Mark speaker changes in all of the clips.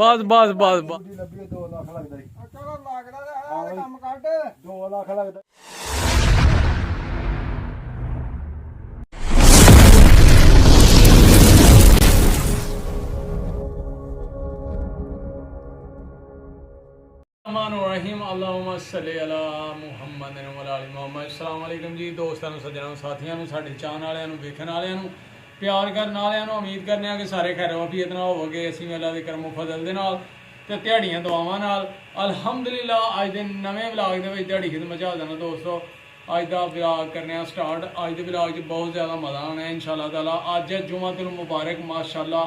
Speaker 1: बस बस बस बस
Speaker 2: 2 ਲੱਖ ਲੱਗਦਾ ਜੀ। ਚਲੋ ਲੱਗਦਾ ਤੇ ਕੰਮ ਕੱਢ 2 ਲੱਖ ਲੱਗਦਾ।
Speaker 1: रहीम अल्लाहुम्मा सल्ली अला मुहम्मद व अला मुहम्मद। अस्सलाम वालेकुम जी दोस्तों सज्जनों साथियों साडे चाहण वालियां वेखण वालियां प्यार करन वालियां उम्मीद करने कि सारे खैर वफीयत नाल होवोगे। असीं अल्लाह दे करम फजल दे नाल ते दिहाड़ियां दुआवां नाल अल्हम्दुलिल्लाह अज दे नवें व्लॉग दे विच दिहाड़ी खिदमत च हाज़र दोस्तों। अज दा व्लॉग करने स्टार्ट। अज दे व्लॉग च बहुत ज़्यादा मज़ा आना है इंशाअल्लाह ताला। अज है जुम्मतुल मुबारक माशाअल्लाह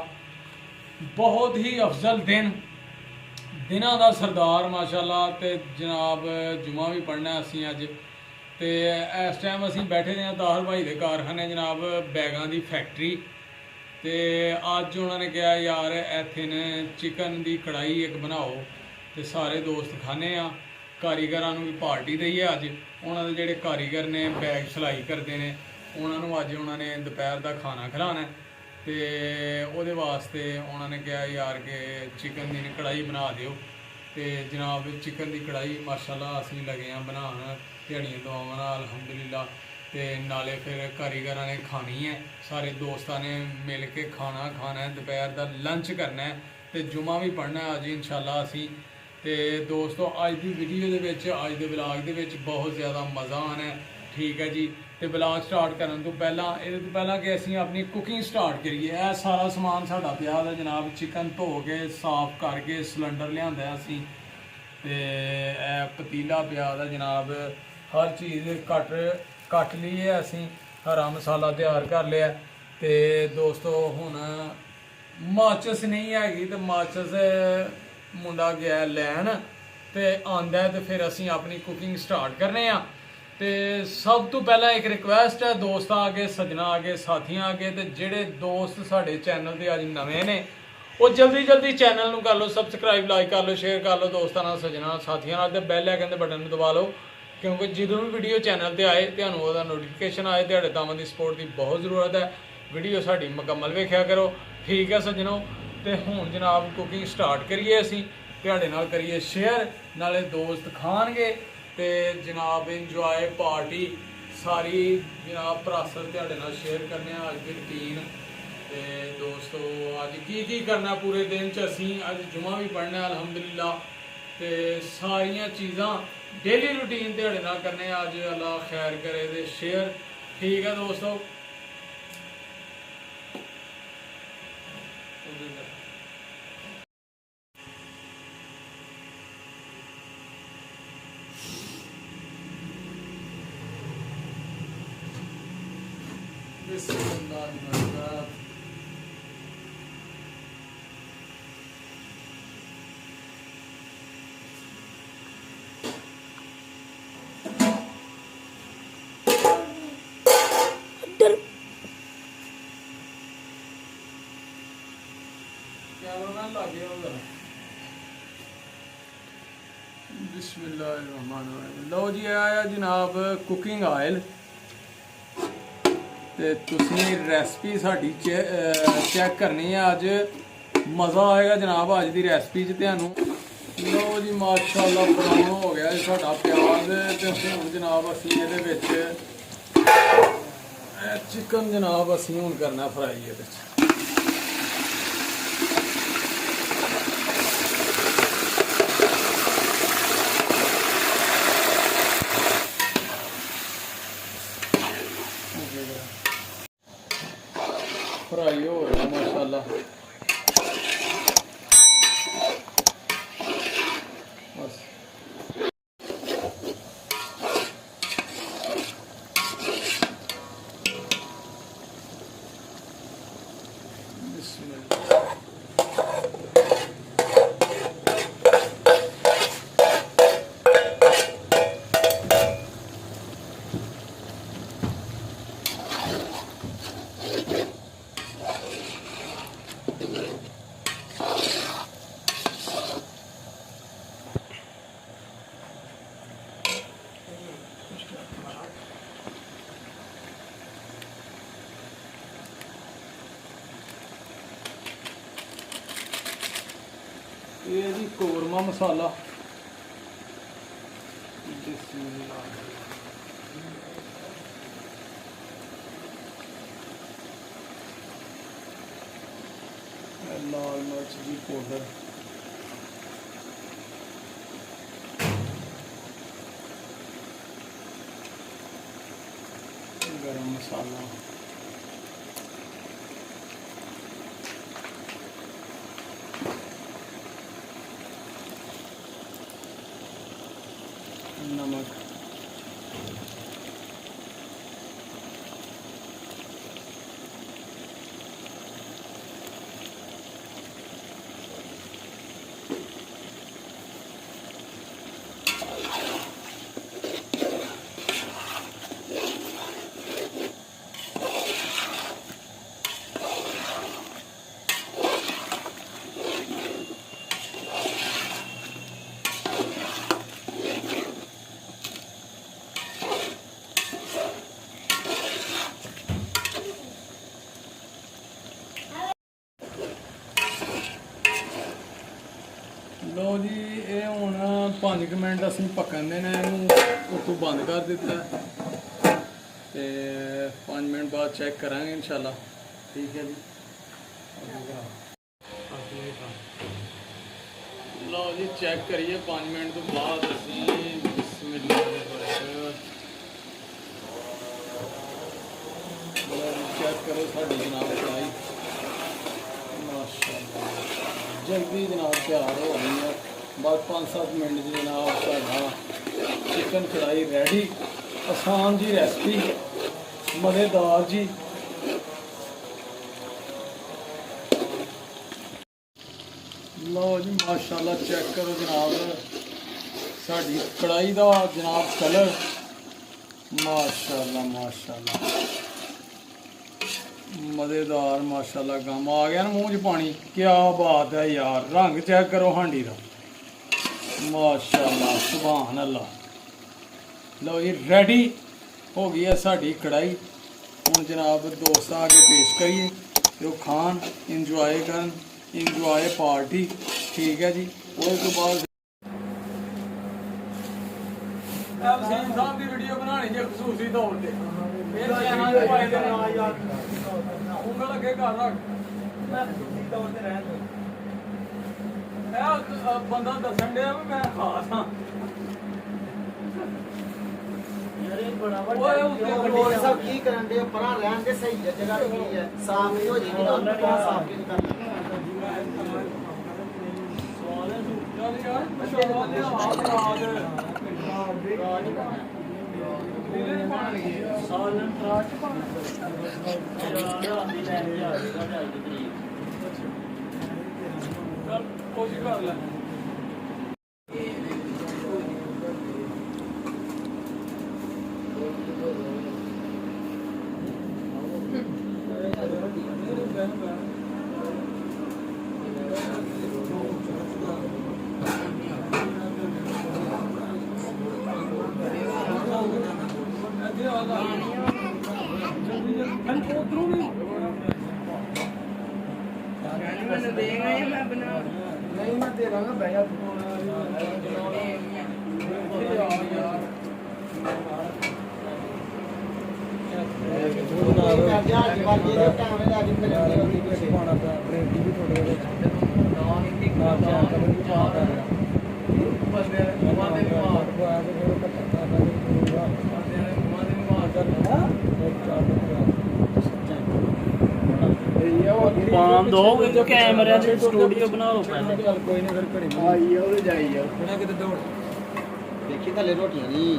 Speaker 1: बहुत ही अफजल दिन दिनों का सरदार माशाअल्लाह। तो जनाब जुमा भी पढ़ना असी अज तो इस टाइम असी बैठे हैं ताहर भाई के कारखाने जनाब बैगों की फैक्ट्री। तो अज उन्होंने कहा यार इत्थे ने चिकन की कढ़ाई एक बनाओ तो सारे दोस्त खाने आ। कारीगर भी पार्टी दी है अज। उन्होंने जोड़े कारीगर ने बैग सिलाई करते हैं उन्होंने अज उन्होंने दोपहर का खाना खिलाना तो वो वास्ते उन्होंने कहा यार कि चिकन की कढ़ाई बना दियो। तो जनाब चिकन की कढ़ाई माशाअल्लाह असीं लगे हैं बनान दिहाड़ियां दुआवां नाल अल्हम्दुलिल्लाह। तो नाले फिर कारीगर ने खानी है सारे दोस्तों ने मिल के खाना है दोपहर का लंच करना है तो जुमा भी पढ़ना है अज इंशाअल्लाह असीं। तो दोस्तों अज की वीडियो के अज के व्लॉग के बहुत ज़्यादा मज़ा आना है ठीक है जी। तो व्लॉग स्टार्ट करने तो पहला कि असीं अपनी कुकिंग स्टार्ट करिए। यह सारा समान साडा पिया है जनाब। चिकन धो के साफ करके सिलेंडर लिया असीं ते पतीला पिया है जनाब। हर चीज़ कट ली है असीं। हरा मसाला तैयार कर लिया। तो दोस्तों हुण माचिस नहीं हैगी तो माचिस मुंडा गया लैन तो आंदा तो फिर असीं अपनी कुकिंग स्टार्ट करने आ। तो सब तो पहला एक रिक्वेस्ट है दोस्तों आगे सज्जना आगे साथियां आगे तो जेडे दोस्त साडे चैनल ते अज नवे ने वो जल्दी जल्दी चैनल नूं कर लो सबसक्राइब लाइक कर लो शेयर कर लो दोस्तों नाल सज्जना साथियां नाल। ते बैल आइकन दे बटन दबा लो क्योंकि जो भी वीडियो चैनल ते आए तुहानूं ओहदा नोटिफिकेशन आए। तुहाडे तावां दी सपोर्ट की बहुत ज़रूरत है। वीडियो साडी मुकम्मल वेख्या करो ठीक है सज्जनों। तो हुण जनाब कुकिंग स्टार्ट करिए असीं तुहाडे नाल करिए शेयर नाले दोस्त खाणगे तो जनाब इंजॉय पार्टी सारी जनाब प्रासर तुहाडे नाल शेयर करने अज की रूटीन। तो दोस्तों अज की करना पूरे दिन च असीं अज जुमा भी पढ़ना अल्हम्दुलिल्लाह। तो सारिया चीज़ां डेली रूटीन तुहाडे नाल करने अज अल्लाह खैर करे तो शेयर ठीक है दोस्तों। बिस्मिल्लाहिर्रहमानिर्रहीम। लो जी आया जनाब कुकिंग ऑयल तो तुसीं रेसिपी साडी चेक करनी है अज मज़ा आएगा जनाब अज की रेसिपी च तुहानूं। लो जी माशाअल्लाह ब्राउन हो गया साडा प्याज तो हुण जनाब असीं इहदे विच चिकन जनाब असीं हुण करना फ्राई इहदे च। फ्राई हो रहा माशाअल्लाह बस। ਇਹ ਜੀ ਕੋਰਮਾ ਮਸਾਲਾ। ਬਿਸਮਿल्लाह। लाल मिर्च की पाउडर, गरम मसाला, नमक, लो जी। ये हुण 5 मिनट असीं पकन देना इहनूं, उत्तों बंद कर दिता ते 5 मिनट बाद चेक करांगे इंशाल्लाह। ठीक है जी। लो जी चेक करिए 5 मिनट तो बाद असीं बिस्मिल्लाह चेक करो साडी जनाब कढ़ाई माशाअल्लाह जल्दी जनाब तैयार हो गई है। बस 5-7 मिनट जी जनाब साढ़ा चिकन कढ़ाई रेडी। आसान जी रेसिपी, मज़ेदार जी। लो जी माशाल्लाह चेक करो जनाब साड़ी कढ़ाई का जनाब कलर माशाल्लाह माशाल्लाह मज़ेदार माशाल्लाह। गम आ गया ना मूँह च पानी। क्या बात है यार, रंग चेक करो हांडी का माशाल्लाह सुभान अल्लाह। लो ये रेडी हो गई है साड़ी कढ़ाई। हुण जनाब दोस्त आके पेश करिए तो खान इंजॉय करन, इंजॉय पार्टी। ठीक है जी। उसके बाद वसीम साहब की वीडियो बनानी जी खसूसी तौर पर ਉਂਗਲ ਅੱਗੇ ਘਰ ਰੱਖ। ਮੈਂ ਖੁਸ਼ੀ ਤੌਰ ਤੇ ਰਹਿਣ ਦੋ। ਇਹ ਬੰਦਾ ਦੱਸਣ ਡਿਆ ਵੀ ਮੈਂ ਖਾਸ ਹਾਂ। ਯਾਰ ਇਹ ਬੜਾ ਵੱਡਾ ਓਏ ਉੱਤੇ
Speaker 2: ਹੋਰ ਸਭ ਕੀ ਕਰਨ ਦੇ ਪਰਾਂ ਰਹਿਣ ਦੇ ਸਹੀ ਜਗ੍ਹਾ ਕੀ ਹੈ ਸਾਫ ਨਹੀਂ ਹੋ ਜੇਗੀ ਨਾ ਸਾਫ ਕਿਉਂ ਕਰਨਾ।
Speaker 1: ਸਵਾਲ ਹੈ ਚੱਲ ਯਾਰ ਸਵਾਲ ਦੇ ਆਪ ਰਾਜ ਸਾਲਨ ਰਾਜ ਚੱਲ ਕੋਸ਼ਿਸ਼ ਕਰ ਲੈ।
Speaker 2: नहीं मैं दे रहा भैया
Speaker 3: ਪਾਮ ਦੋ ਕੈਮਰੇ ਤੇ ਸਟੂਡੀਓ ਬਣਾ ਲਓ ਪਹਿਲਾਂ।
Speaker 2: ਚੱਲ ਕੋਈ ਨਹੀਂ ਫਿਰ ਘੜੀ ਆਈ ਆ ਉਹਦੇ ਜਾਈ ਆ ਬਿਨਾ ਕਿਤੇ ਦੌੜ ਦੇਖੀ ਥੱਲੇ ਰੋਟੀਆਂ ਨਹੀਂ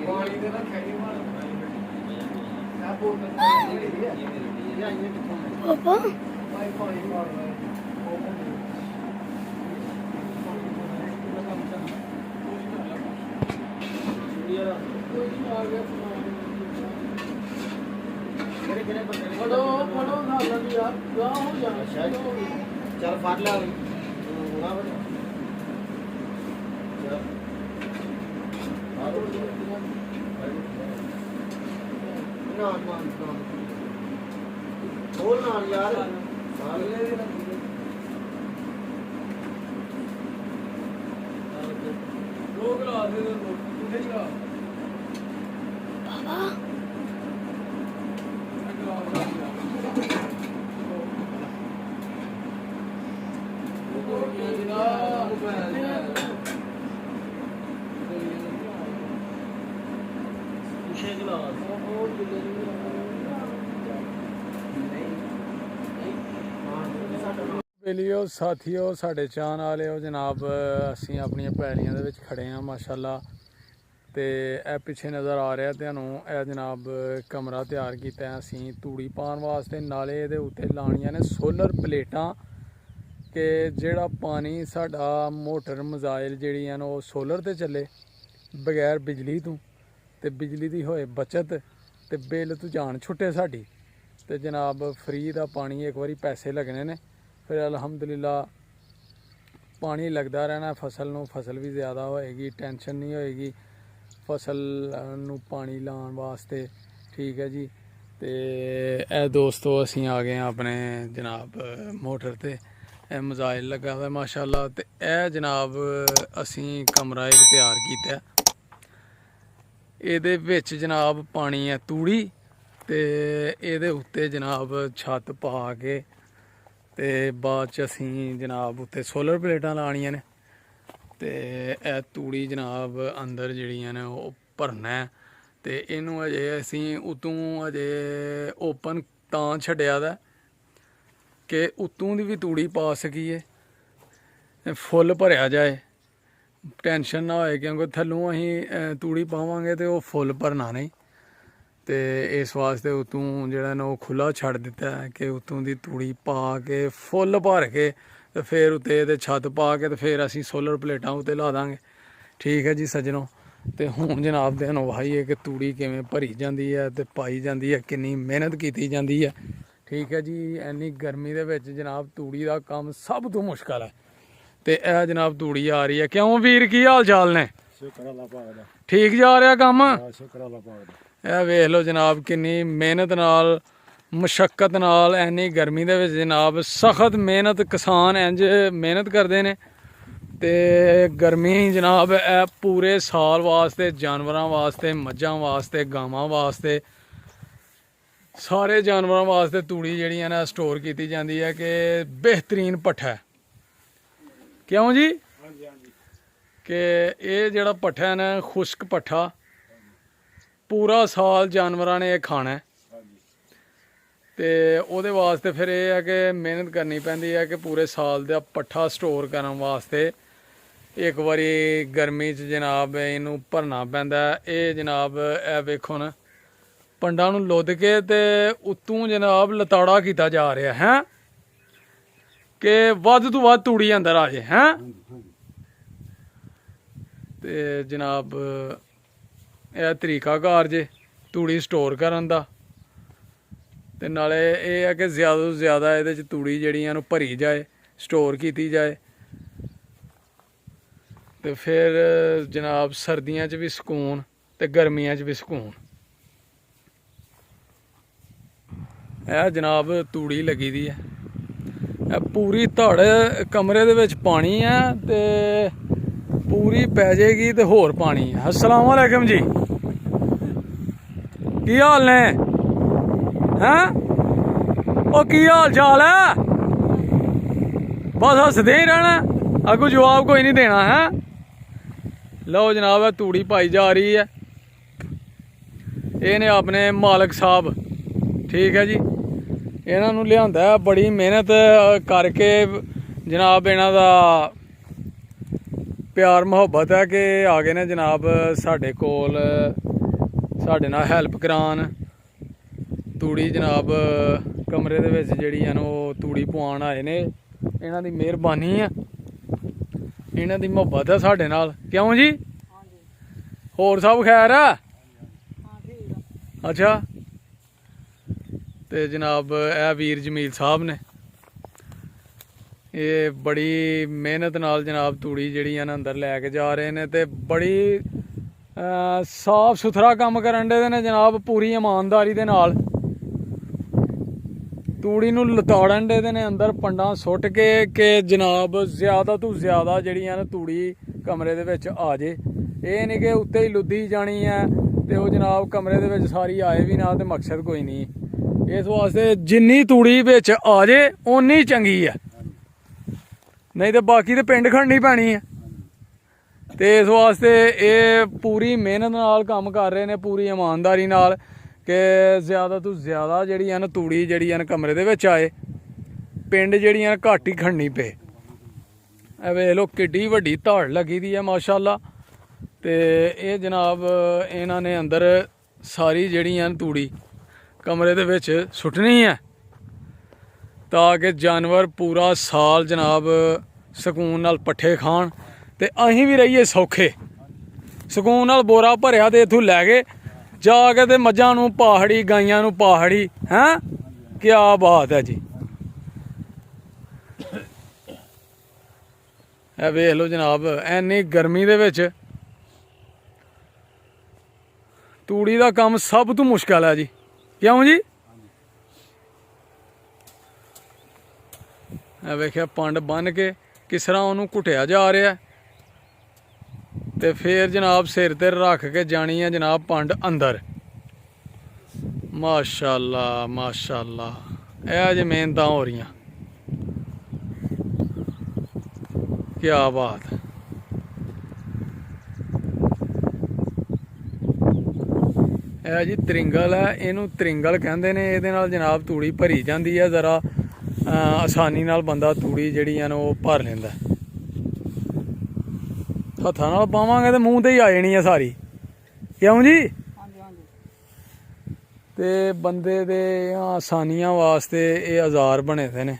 Speaker 2: ਪਾਣੀ ਦੇ ਨਾ ਖੈਰੀ ਮਾਰ ਆ ਬੋਤਲ ਪਾਣੀ ਦੀ ਹੈ ਇਹ ਆਈਏ ਕਿੱਥੋਂ ਪਾਪਾ ਪਾਣੀ ਮਾਰ चल फाट ला ਨਾ ਨਾ ਨਾ ਹੋਰ ਨਾਲ ਯਾਰ ਸਾਲੇ ਦੇ ਨਾ
Speaker 1: ਲੋਕ ਲਾ ਦੇ ਕਿੱਥੇ ਚਲਾ
Speaker 3: ਪਿੱਛੇ ਚਲਾ
Speaker 1: ਵੇਲੀਓ ਸਾਥੀਓ ਸਾਡੇ ਚਾਹਣ ਵਾਲਿਓ ਜਨਾਬ ਅਸੀਂ ਆਪਣੀਆਂ ਪੈਲੀਆਂ ਦੇ ਵਿੱਚ ਖੜੇ ਹਾਂ ਮਾਸ਼ਾਅੱਲਾ ਤੇ ਇਹ ਪਿੱਛੇ ਨਜ਼ਰ ਆ ਰਿਹਾ ਤੁਹਾਨੂੰ ਇਹ ਜਨਾਬ ਕਮਰਾ ਤਿਆਰ ਕੀਤਾ ਹੈ ਅਸੀਂ ਤੂੜੀ ਪਾਉਣ ਵਾਸਤੇ ਨਾਲੇ ਇਹਦੇ ਉੱਤੇ ਲਾਉਣੀਆਂ ਨੇ ਸੋਲਰ ਪਲੇਟਾਂ ਕਿ ਜਿਹੜਾ ਪਾਣੀ ਸਾਡਾ ਮੋਟਰ ਮਜ਼ਾਈਲ ਜਿਹੜੀਆਂ ਨੇ ਉਹ ਸੋਲਰ ਤੇ ਚੱਲੇ ਬਗੈਰ ਬਿਜਲੀ ਤੋਂ ਤੇ ਬਿਜਲੀ ਦੀ ਹੋਏ ਬਚਤ ਤੇ ਬਿੱਲ ਤੋਂ ਜਾਨ ਛੁੱਟੇ ਸਾਡੀ ਤੇ ਜਨਾਬ ਫ੍ਰੀ ਦਾ ਪਾਣੀ ਇੱਕ ਵਾਰੀ ਪੈਸੇ ਲੱਗਣੇ ਨੇ ਫਿਰ ਅਲਹਮਦੁਲਿਲਾ ਪਾਣੀ ਲੱਗਦਾ ਰਹਿਣਾ ਫਸਲ ਨੂੰ ਫਸਲ ਵੀ ਜ਼ਿਆਦਾ ਹੋਏਗੀ ਟੈਨਸ਼ਨ ਨਹੀਂ ਹੋਏਗੀ ਫਸਲ ਨੂੰ ਪਾਣੀ ਲਾਉਣ ਵਾਸਤੇ ਠੀਕ ਹੈ ਜੀ ਤੇ ਇਹ ਦੋਸਤੋ ਅਸੀਂ ਆ ਗਏ ਹਾਂ ਆਪਣੇ ਜਨਾਬ ਮੋਟਰ ਤੇ ਇਹ ਮਜ਼ਾਈਲ ਲੱਗਾ ਹੋਇਆ ਮਾਸ਼ਾਅੱਲਾ ਤੇ ਇਹ ਜਨਾਬ ਅਸੀਂ ਕਮਰਾ ਇੱਕ ਤਿਆਰ ਕੀਤਾ ਇਹਦੇ ਵਿੱਚ ਜਨਾਬ ਪਾਣੀ ਹੈ ਤੂੜੀ ਤੇ ਇਹਦੇ ਉੱਤੇ ਜਨਾਬ ਛੱਤ ਪਾ ਕੇ ਤੇ ਬਾਅਦ ਚ ਅਸੀਂ ਜਨਾਬ ਉੱਤੇ ਸੋਲਰ ਪਲੇਟਾਂ ਲਾਣੀਆਂ ਨੇ ਤੇ ਇਹ ਤੂੜੀ ਜਨਾਬ ਅੰਦਰ ਜਿਹੜੀਆਂ ਨੇ ਉਹ ਭਰਨਾ ਤੇ ਇਹਨੂੰ ਅਜੇ ਅਸੀਂ ਉਤੋਂ ਅਜੇ ਓਪਨ ਤਾਂ ਛੱਡਿਆ ਦਾ ਕਿ ਉਤੋਂ ਦੀ ਵੀ ਤੂੜੀ ਪਾ ਸਕੀਏ ਫੁੱਲ ਭਰਿਆ ਜਾਏ ਟੈਨਸ਼ਨ ਨਾ ਹੋਏ ਕਿਉਂਕਿ ਥੱਲੋਂ ਅਸੀਂ ਤੂੜੀ ਪਾਵਾਂਗੇ ਤੇ ਉਹ ਫੁੱਲ ਭਰਨਾ ਨਹੀਂ ਤੇ ਇਸ ਵਾਸਤੇ ਉਤੋਂ ਜਿਹੜਾ ਨਾ ਉਹ ਖੁੱਲਾ ਛੱਡ ਦਿੱਤਾ ਹੈ ਕਿ ਉਤੋਂ ਦੀ ਤੂੜੀ ਪਾ ਕੇ ਫੁੱਲ ਭਰ ਕੇ ਤੇ ਫਿਰ ਉੱਤੇ ਇਹਦੇ ਛੱਤ ਪਾ ਕੇ ਤੇ ਫਿਰ ਅਸੀਂ ਸੋਲਰ ਪਲੇਟਾਂ ਉੱਤੇ ਲਾ ਦਾਂਗੇ ਠੀਕ ਹੈ ਜੀ ਸੱਜਣੋ ਤੇ ਹੁਣ ਜਨਾਬ ਦੇ ਅਨੁਭਾਈ ਹੈ ਕਿ ਤੂੜੀ ਕਿਵੇਂ ਭਰੀ ਜਾਂਦੀ ਹੈ ਤੇ ਪਾਈ ਜਾਂਦੀ ਹੈ ਕਿੰਨੀ ਮਿਹਨਤ ਕੀਤੀ ਜਾਂਦੀ ਹੈ ਠੀਕ ਹੈ ਜੀ ਇੰਨੀ ਗਰਮੀ ਦੇ ਵਿੱਚ ਜਨਾਬ ਤੂੜੀ ਦਾ ਕੰਮ ਸਭ ਤੋਂ ਮੁਸ਼ਕਲ ਹੈ ਤੇ ਇਹ ਜਨਾਬ ਤੂੜੀ ਆ ਰਹੀ ਹੈ ਕਿਉਂ ਵੀਰ ਕੀ ਹਾਲ ਚਾਲ ਨੇ
Speaker 2: ਸ਼ੁਕਰ ਅੱਲਾਹ ਪਾਕ ਦਾ
Speaker 1: ਠੀਕ ਜਾ ਰਿਹਾ ਕੰਮ
Speaker 2: ਸ਼ੁਕਰ ਅੱਲਾਹ ਪਾਕ ਦਾ
Speaker 1: ਇਹ ਵੇਖ ਲਓ ਜਨਾਬ ਕਿੰਨੀ ਮਿਹਨਤ ਨਾਲ ਮੁਸ਼ੱਕਤ ਨਾਲ ਇੰਨੀ ਗਰਮੀ ਦੇ ਵਿੱਚ ਜਨਾਬ ਸਖਤ ਮਿਹਨਤ ਕਿਸਾਨ ਇੰਜ ਮਿਹਨਤ ਕਰਦੇ ਨੇ ਤੇ ਗਰਮੀ ਜਨਾਬ ਇਹ ਪੂਰੇ ਸਾਲ ਵਾਸਤੇ ਜਾਨਵਰਾਂ ਵਾਸਤੇ ਮੱਝਾਂ ਵਾਸਤੇ ਗਾਵਾਂ ਵਾਸਤੇ ਸਾਰੇ ਜਾਨਵਰਾਂ ਵਾਸਤੇ ਤੂੜੀ ਜਿਹੜੀਆਂ ਨੇ ਸਟੋਰ ਕੀਤੀ ਜਾਂਦੀ ਹੈ ਕਿ ਬਿਹਤਰੀਨ ਪੱਠਾ ਹੈ ਕਿਉਂ ਜੀ ਕਿ ਇਹ ਜਿਹੜਾ ਪੱਠਾ ਹੈ ਨਾ ਖੁਸ਼ਕ ਪੱਠਾ ਪੂਰਾ ਸਾਲ ਜਾਨਵਰਾਂ ਨੇ ਇਹ ਖਾਣਾ ਤੇ ਉਹਦੇ ਵਾਸਤੇ ਫਿਰ ਇਹ ਹੈ ਕਿ ਮਿਹਨਤ ਕਰਨੀ ਪੈਂਦੀ ਹੈ ਕਿ ਪੂਰੇ ਸਾਲ ਦਾ ਪੱਠਾ ਸਟੋਰ ਕਰਨ ਵਾਸਤੇ ਇੱਕ ਵਾਰੀ ਗਰਮੀ 'ਚ ਜਨਾਬ ਇਹਨੂੰ ਭਰਨਾ ਪੈਂਦਾ ਇਹ ਜਨਾਬ ਇਹ ਵੇਖੋ ਨਾ ਪੰਡਾਂ ਨੂੰ ਲੁੱਦ ਕੇ ਤੇ ਉੱਤੋਂ ਜਨਾਬ ਲਤਾੜਾ ਕੀਤਾ ਜਾ ਰਿਹਾ ਹੈ ਕਿ ਵੱਧ ਤੋਂ ਵੱਧ ਤੂੜੀ ਅੰਦਰ ਆ ਜੇ ਹੈ ਤੇ ਜਨਾਬ ਇਹ ਤਰੀਕਾਕਾਰ ਜੇ ਤੂੜੀ ਸਟੋਰ ਕਰਨ ਦਾ ਤੇ ਨਾਲੇ ਇਹ ਹੈ ਕਿ ਜ਼ਿਆਦਾ ਤੋਂ ਜ਼ਿਆਦਾ ਇਹਦੇ 'ਚ ਤੂੜੀ ਜਿਹੜੀਆਂ ਨੂੰ ਭਰੀ ਜਾਏ ਸਟੋਰ ਕੀਤੀ ਜਾਏ ਤੇ ਫਿਰ ਜਨਾਬ ਸਰਦੀਆਂ 'ਚ ਵੀ ਸਕੂਨ ਤੇ ਗਰਮੀਆਂ 'ਚ ਵੀ ਸਕੂਨ ਇਹ ਜਨਾਬ ਤੂੜੀ ਲੱਗੀ ਦੀ ਹੈ ਇਹ ਪੂਰੀ ਧੜ ਕਮਰੇ ਦੇ ਵਿੱਚ ਪਾਣੀ ਹੈ ਤੇ ਪੂਰੀ ਪੈ ਜਾਏਗੀ ਤੇ ਹੋਰ ਪਾਣੀ ਹੈ ਅਸਲਾਮ ਵਾਲੇਕਮ ਜੀ ਕੀ ਹਾਲ ਨੇ ਹੈਂ ਉਹ ਕੀ ਹਾਲ ਚਾਲ ਹੈ ਬਸ ਹੱਸਦੇ ਹੀ ਰਹਿਣਾ ਅੱਗੋਂ ਜਵਾਬ ਕੋਈ ਨਹੀਂ ਦੇਣਾ ਹੈ ਲਓ ਜਨਾਬ ਇਹ ਤੂੜੀ ਪਾਈ ਜਾ ਰਹੀ ਹੈ ਇਹ ਨੇ ਆਪਣੇ ਮਾਲਕ ਸਾਹਿਬ ਠੀਕ ਹੈ ਜੀ ਇਹਨਾਂ ਨੂੰ ਲਿਆਂਦਾ ਬੜੀ ਮਿਹਨਤ ਕਰਕੇ ਜਨਾਬ ਇਹਨਾਂ ਦਾ ਪਿਆਰ ਮੁਹੱਬਤ ਹੈ ਕਿ ਆ ਗਏ ਨੇ ਜਨਾਬ ਸਾਡੇ ਕੋਲ ਸਾਡੇ ਨਾਲ ਹੈਲਪ ਕਰਾਉਣ ਤੂੜੀ ਜਨਾਬ ਕਮਰੇ ਦੇ ਵਿੱਚ ਜਿਹੜੀ ਹਨ ਉਹ ਤੂੜੀ ਪਵਾਉਣ ਆਏ ਨੇ ਇਹਨਾਂ ਦੀ ਮਿਹਰਬਾਨੀ ਆ ਇਹਨਾਂ ਦੀ ਮੁਹੱਬਤ ਹੈ ਸਾਡੇ ਨਾਲ ਕਿਉਂ ਜੀ ਹੋਰ ਸਭ ਖੈਰ ਆ ਅੱਛਾ ਤੇ ਜਨਾਬ ਇਹ ਵੀਰ ਜਮੀਲ ਸਾਹਿਬ ਨੇ ਇਹ ਬੜੀ ਮਿਹਨਤ ਨਾਲ ਜਨਾਬ ਤੂੜੀ ਜਿਹੜੀ ਆ ਨਾ ਅੰਦਰ ਲੈ ਕੇ ਜਾ ਰਹੇ ਨੇ ਤੇ ਬੜੀ ਸਾਫ ਸੁਥਰਾ ਕੰਮ ਕਰਨ ਦੇ ਨੇ ਜਨਾਬ, ਪੂਰੀ ਇਮਾਨਦਾਰੀ ਦੇ ਨਾਲ ਤੂੜੀ ਨੂੰ ਲਤਾੜਨ ਦੇ ਨੇ ਅੰਦਰ ਪੰਡਾਂ ਸੁੱਟ ਕੇ ਕਿ ਜਨਾਬ ਜ਼ਿਆਦਾ ਤੋਂ ਜ਼ਿਆਦਾ ਜਿਹੜੀਆਂ ਨੇ ਤੂੜੀ ਕਮਰੇ ਦੇ ਵਿੱਚ ਆ ਜੇ। ਇਹ ਨਹੀਂ ਕਿ ਉੱਤੇ ਹੀ ਲੁੱਦੀ ਜਾਣੀ ਹੈ ਤੇ ਉਹ ਜਨਾਬ ਕਮਰੇ ਦੇ ਵਿੱਚ ਸਾਰੀ ਆਏ ਵੀ ਨਾ, ਤੇ ਮਕਸਦ ਕੋਈ ਨਹੀਂ। ਇਸ ਵਾਸਤੇ ਜਿੰਨੀ ਤੂੜੀ ਵਿੱਚ ਆ ਜੇ ਓਨੀ ਚੰਗੀ ਹੈ, ਨਹੀਂ ਤੇ ਬਾਕੀ ਤੇ ਪਿੰਡ ਖੜਨੀ ਪੈਣੀ ਹੈ। ਤੇ ਇਸ ਵਾਸਤੇ ਇਹ ਪੂਰੀ ਮਿਹਨਤ ਨਾਲ ਕੰਮ ਕਰ ਰਹੇ ਨੇ, ਪੂਰੀ ਇਮਾਨਦਾਰੀ ਨਾਲ, ਕਿ ਜ਼ਿਆਦਾ ਤੋਂ ਜ਼ਿਆਦਾ ਜਿਹੜੀਆਂ ਨੇ ਤੂੜੀ ਜਿਹੜੀਆਂ ਨੇ ਕਮਰੇ ਦੇ ਵਿੱਚ ਆਏ, ਪਿੰਡ ਜਿਹੜੀਆਂ ਘੱਟ ਹੀ ਖੜਨੀ ਪਏ। ਇਹ ਵੇਖ ਲਓ ਕਿੱਡੀ ਵੱਡੀ ਧਾੜ ਲੱਗੀ ਦੀ ਹੈ ਮਾਸ਼ਾਅੱਲਾ। ਤੇ ਇਹ ਜਨਾਬ ਇਹਨਾਂ ਨੇ ਅੰਦਰ ਸਾਰੀ ਜਿਹੜੀਆਂ ਤੂੜੀ ਕਮਰੇ ਦੇ ਵਿੱਚ ਸੁੱਟਣੀ ਹੈ, ਤਾਂ ਕਿ ਜਾਨਵਰ ਪੂਰਾ ਸਾਲ ਜਨਾਬ ਸਕੂਨ ਨਾਲ ਪੱਠੇ ਖਾਣ ਤੇ ਅਸੀਂ ਵੀ ਰਹੀਏ ਸੌਖੇ। ਸਕੂਨ ਨਾਲ ਬੋਰਾ ਭਰਿਆ ਤੇ ਇੱਥੋਂ ਲੈ ਕੇ ਜਾ ਕੇ ਤੇ ਮੱਝਾਂ ਨੂੰ ਪਾਹੜੀ, ਗਾਈਆਂ ਨੂੰ ਪਾਹੜੀ। ਹੈਂ, ਕਿਆ ਬਾਤ ਹੈ ਜੀ। ਇਹ ਵੇਖ ਲਓ ਜਨਾਬ, ਐਨੀ ਗਰਮੀ ਦੇ ਵਿੱਚ ਤੂੜੀ ਦਾ ਕੰਮ ਸਭ ਤੋਂ ਮੁਸ਼ਕਲ ਹੈ ਜੀ, ਕਿਉਂ ਜੀ? ਇਹ ਵੇਖਿਆ ਪੰਡ ਬੰਨ ਕੇ ਕਿਸ ਤਰ੍ਹਾਂ ਉਹਨੂੰ ਘੁੱਟਿਆ ਜਾ ਰਿਹਾ, ਤੇ ਫਿਰ ਜਨਾਬ ਸਿਰ ਤੇ ਰੱਖ ਕੇ ਜਾਣੀ ਹੈ ਜਨਾਬ ਪੰਡ ਅੰਦਰ। ਮਾਸ਼ਾਅੱਲਾ ਮਾਸ਼ਾਅੱਲਾ, ਇਹ ਜੇ ਮਿਹਨਤਾਂ ਹੋ ਰਹੀਆਂ, ਕਿਆ ਬਾਤ। ਇਹ ਜੀ ਤਰਿੰਗਲ ਹੈ, ਇਹਨੂੰ ਤਰਿੰਗਲ ਕਹਿੰਦੇ ਨੇ। ਇਹਦੇ ਨਾਲ ਜਨਾਬ ਤੂੜੀ ਭਰੀ ਜਾਂਦੀ ਹੈ, ਜ਼ਰਾ ਆਸਾਨੀ ਨਾਲ ਬੰਦਾ ਤੂੜੀ ਜਿਹੜੀ ਹੈ ਨਾ ਉਹ ਭਰ ਲੈਂਦਾ। ਹੱਥਾਂ ਨਾਲ ਪਾਵਾਂਗੇ ਤੇ ਮੂੰਹ ਤੇ ਹੀ ਆ ਜਾਣੀ ਹੈ ਸਾਰੀ, ਕਿਉਂ ਜੀ? ਤੇ ਬੰਦੇ ਦੇ ਆਸਾਨੀਆਂ ਵਾਸਤੇ ਇਹ ਔਜ਼ਾਰ ਬਣੇ ਦੇ ਨੇ।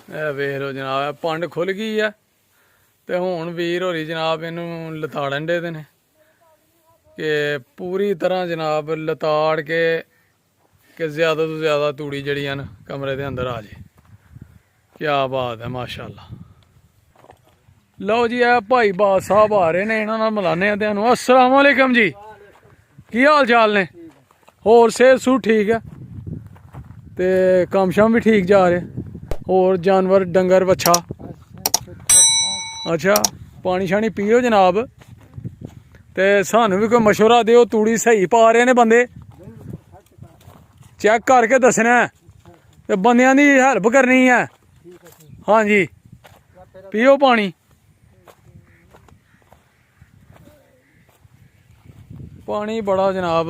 Speaker 1: ਇਹ ਵੇਖ ਲਓ ਜਨਾਬ, ਪੰਡ ਖੁੱਲ ਗਈ ਹੈ ਤੇ ਹੁਣ ਵੀਰ ਹੋਰੀ ਜਨਾਬ ਇਹਨੂੰ ਲਤਾੜਨ ਦੇ ਨੇ, ਕਿ ਪੂਰੀ ਤਰ੍ਹਾਂ ਜਨਾਬ ਲਤਾੜ ਕੇ ਕਿ ਜ਼ਿਆਦਾ ਤੋਂ ਜ਼ਿਆਦਾ ਤੂੜੀ ਜਿਹੜੀਆਂ ਨੇ ਕਮਰੇ ਦੇ ਅੰਦਰ ਆ ਜੇ। ਕਿਆ ਬਾਤ ਹੈ ਮਾਸ਼ਾਅੱਲਾ। ਲਓ ਜੀ, ਇਹ ਭਾਈ ਬਾਦ ਸਾਹਿਬ ਆ ਰਹੇ ਨੇ, ਇਹਨਾਂ ਨਾਲ ਮਿਲਾਨੇ ਆ ਤੁਹਾਨੂੰ। अस्सलाम वालेकुम जी, ਕੀ ਹਾਲ ਚਾਲ ਨੇ? ਹੋਰ ਸਿਹਤ ਸੂ ਠੀਕ ਹੈ ਤੇ ਕੰਮ ਸ਼ਮ ਵੀ ਠੀਕ ਜਾ ਰਿਹਾ? ਹੋਰ ਜਾਨਵਰ ਡੰਗਰ ਵੱਛਾ? ਅੱਛਾ, ਪਾਣੀ ਸ਼ਾਣੀ ਪੀਓ ਜਨਾਬ, ਤੇ ਸਾਨੂੰ ਵੀ ਕੋਈ ਮਸ਼ਵਰਾ ਦਿਓ। ਤੂੜੀ ਸਹੀ ਪਾ ਰਹੇ ਨੇ ਬੰਦੇ? ਚੈੱਕ ਕਰਕੇ ਦੱਸਣਾ ਤੇ ਬੰਦਿਆਂ ਦੀ ਹੈਲਪ ਕਰਨੀ ਹੈ। ਹਾਂਜੀ, ਪੀਓ ਪਾਣੀ। ਪਾਣੀ ਬੜਾ ਜਨਾਬ,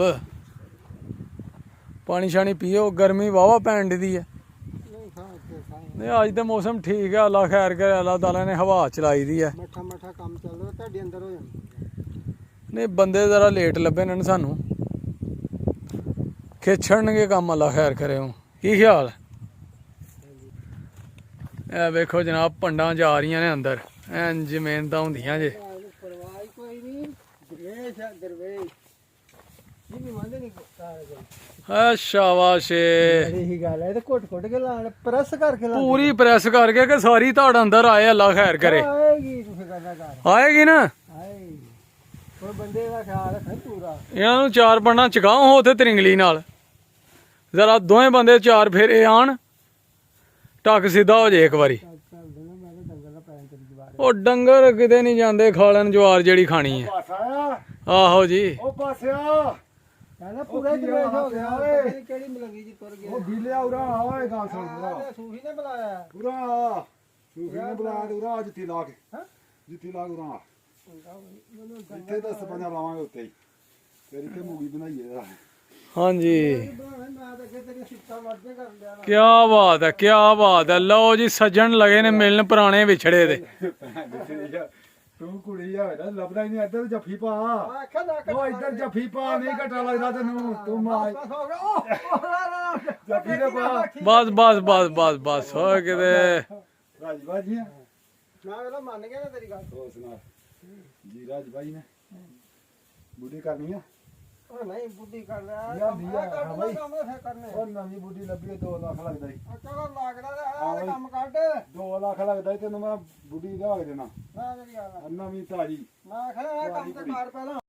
Speaker 1: ਪਾਣੀ ਸ਼ਾਣੀ ਪੀਓ, ਗਰਮੀ ਵਾਹਵਾ ਪੈਣ ਦੀ ਹੈ। ਨਹੀਂ ਅੱਜ ਤਾਂ ਮੌਸਮ ਠੀਕ ਹੈ, ਅੱਲਾ ਖੈਰ ਕਰੇ। ਅੱਲਾ ਤਾਲਾ ਨੇ ਹਵਾ ਚਲਾਈ ਦੀ ਹੈ।
Speaker 2: ਮੱਠਾ ਮੱਠਾ ਕੰਮ ਚੱਲਦਾ, ਤੁਹਾਡੇ ਅੰਦਰ ਹੋ ਜਾਂਦਾ।
Speaker 1: ਨਹੀਂ ਬੰਦੇ ਜ਼ਰਾ ਲੇਟ ਲੱਭੇ ਨੇ ਸਾਨੂੰ, ਖਿੱਚਣਗੇ ਕੰਮ, ਅੱਲਾ ਖੈਰ ਕਰੇ। ਕੀ ਖਿਆਲ ਹੈ? ਇਹ ਵੇਖੋ ਜਨਾਬ, ਪੰਡਾਂ ਜਾ ਰਹੀਆਂ ਨੇ ਅੰਦਰ, ਇੰਜ ਮਿਹਨਤਾਂ ਹੁੰਦੀਆਂ ਜੇ।
Speaker 2: ਪਰਵਾਹ ਕੋਈ ਨਹੀਂ, ਦਰਵੇਸ਼ ਹੈ ਦਰਵੇਸ਼। ਨਹੀਂ ਮੰਨਦੇ ਨਹੀਂ
Speaker 1: ਸ਼ਾਬਾਸ਼।
Speaker 2: ਇਹੀ ਗੱਲ ਹੈ, ਤੇ ਘੁੱਟ ਘੁੱਟ ਕੇ ਲਾਣ, ਪ੍ਰੈਸ ਕਰਕੇ ਲਾ,
Speaker 1: ਪੂਰੀ ਪ੍ਰੈਸ ਕਰਕੇ ਕਿ ਸਾਰੀ ਧਾੜ ਅੰਦਰ ਆਏ, ਅੱਲਾ ਖੈਰ ਕਰੇ।
Speaker 2: ਆਏਗੀ ਤੂੰ ਫਿਕਰ ਨਾ ਕਰ,
Speaker 1: ਆਏਗੀ ਨਾ।
Speaker 2: ਆਏਗੀ। ਕੋਈ ਬੰਦੇ ਦਾ ਖਿਆਲ ਰੱਖ ਪੂਰਾ।
Speaker 1: ਇਹਨਾਂ ਨੂੰ ਚਾਰ ਪੰਡਾਂ ਚਗਾਓ ਹੋ ਉੱਥੇ ਤਰਿੰਗਲੀ ਨਾਲ, ਜ਼ਰਾ ਦੋਵੇਂ ਬੰਦੇ ਚਾਰ ਫੇਰੇ ਆਣ, ਟੱਕ ਸਿੱਧਾ ਹੋ ਜੇ ਇੱਕ ਵਾਰੀ। ਉਹ ਡੰਗਰ ਕਿਤੇ ਨਹੀਂ ਜਾਂਦੇ, ਖਾ ਲੈਣ ਜਵਾਰ ਜਿਹੜੀ ਖਾਣੀ ਹੈ। ਆਹੋ ਜੀ,
Speaker 2: ਉਹ ਪਾਸਿਆ ਕਹਿੰਦਾ ਪੂਰਾ ਦਰਵੇਸ਼ ਹੋ ਗਿਆ ਓਏ। ਕਿਹੜੀ ਮਲੰਗੀ ਜੀ ਤੁਰ ਗਿਆ? ਉਹ ਬਿੱਲਿਆ ਉਰਾ ਆਏ ਗੱਲ ਸੁਣ ਪੂਰਾ। ਸੂਫੀ ਨੇ ਬੁਲਾਇਆ ਪੂਰਾ, ਸੂਫੀ ਨੇ ਬੁਲਾਇਆ ਤੇ ਉਰਾ ਜਿੱਤੀ ਲਾ ਕੇ, ਜਿੱਤੀ ਲਾ ਕੇ ਉਰਾ ਇੱਥੇ ਤਾਂ ਸਪਨਾ ਲਾਵਾਂਗੇ ਉੱਤੇ ਹੀ, ਤੇਰੀ ਤੇ ਮੂਵੀ ਬਣਾਈਏ। ਹਾਂਜੀ, ਕਿਆ ਬਾਤ ਹੈ, ਕਿਆ ਬਾਤ ਹੈ। ਲਓ ਜੀ, ਸੱਜਣ ਲਗੇ ਨੇ ਮਿਲਣ ਪੁਰਾਣੇ ਵਿਛੜੇ ਦੇ। ਤੂੰ ਕੁੜੀ ਆ ਨਾ, ਲੱਭਦਾ ਹੀ ਨਹੀਂ। ਇੱਧਰ ਜੱਫੀ ਪਾ, ਉਹ ਇੱਧਰ ਜੱਫੀ ਪਾ, ਨਹੀਂ ਘਟਾ ਲੱਗਦਾ ਤੈਨੂੰ। ਤੂੰ ਮਾਰ ਜੱਫੀ ਦੇ ਪਾ। ਬਸ ਬਸ ਬਸ ਬਸ ਬਸ ਹੋ ਕਿਤੇ ਰਾਜੀ ਬਾਜੀ ਨਾ ਵੇਲਾ ਮੰਨ ਗਿਆ ਨਾ ਤੇਰੀ ਗੱਲ। ਹੋਰ ਸੁਣਾ ਜੀ, ਰਾਜ ਬਾਈ ਨੇ ਬੁੱਢੀ ਕਰਨੀ ਆ? ਉਹ ਨਹੀਂ ਬੁੱਢੀ ਕਰਦਾ, ਕੰਮ ਕਰਨਾ ਫੇਰ ਕਰਨੇ। ਉਹ ਨਵੀਂ ਬੁੱਢੀ ਲੱਭੀ 2 ਲੱਖ ਲੱਗਦਾ ਹੀ। ਚਲੋ ਲੱਗਦਾ ਆ ਕੰਮ ਕੱਢ 2 ਲੱਖ ਲੱਗਦਾ ਤੈਨੂੰ ਮੈਂ ਬੁੱਢੀ ਲਿਆ ਕੇ ਦੇਣਾ ਨਾ ਮੇਰੀ ਗੱਲ ਨਵੀਂ ਤਾਜੀ ਮੈਂ ਆਖਿਆ ਕੰਮ ਤੇ ਮਾਰ ਪਹਿਲਾਂ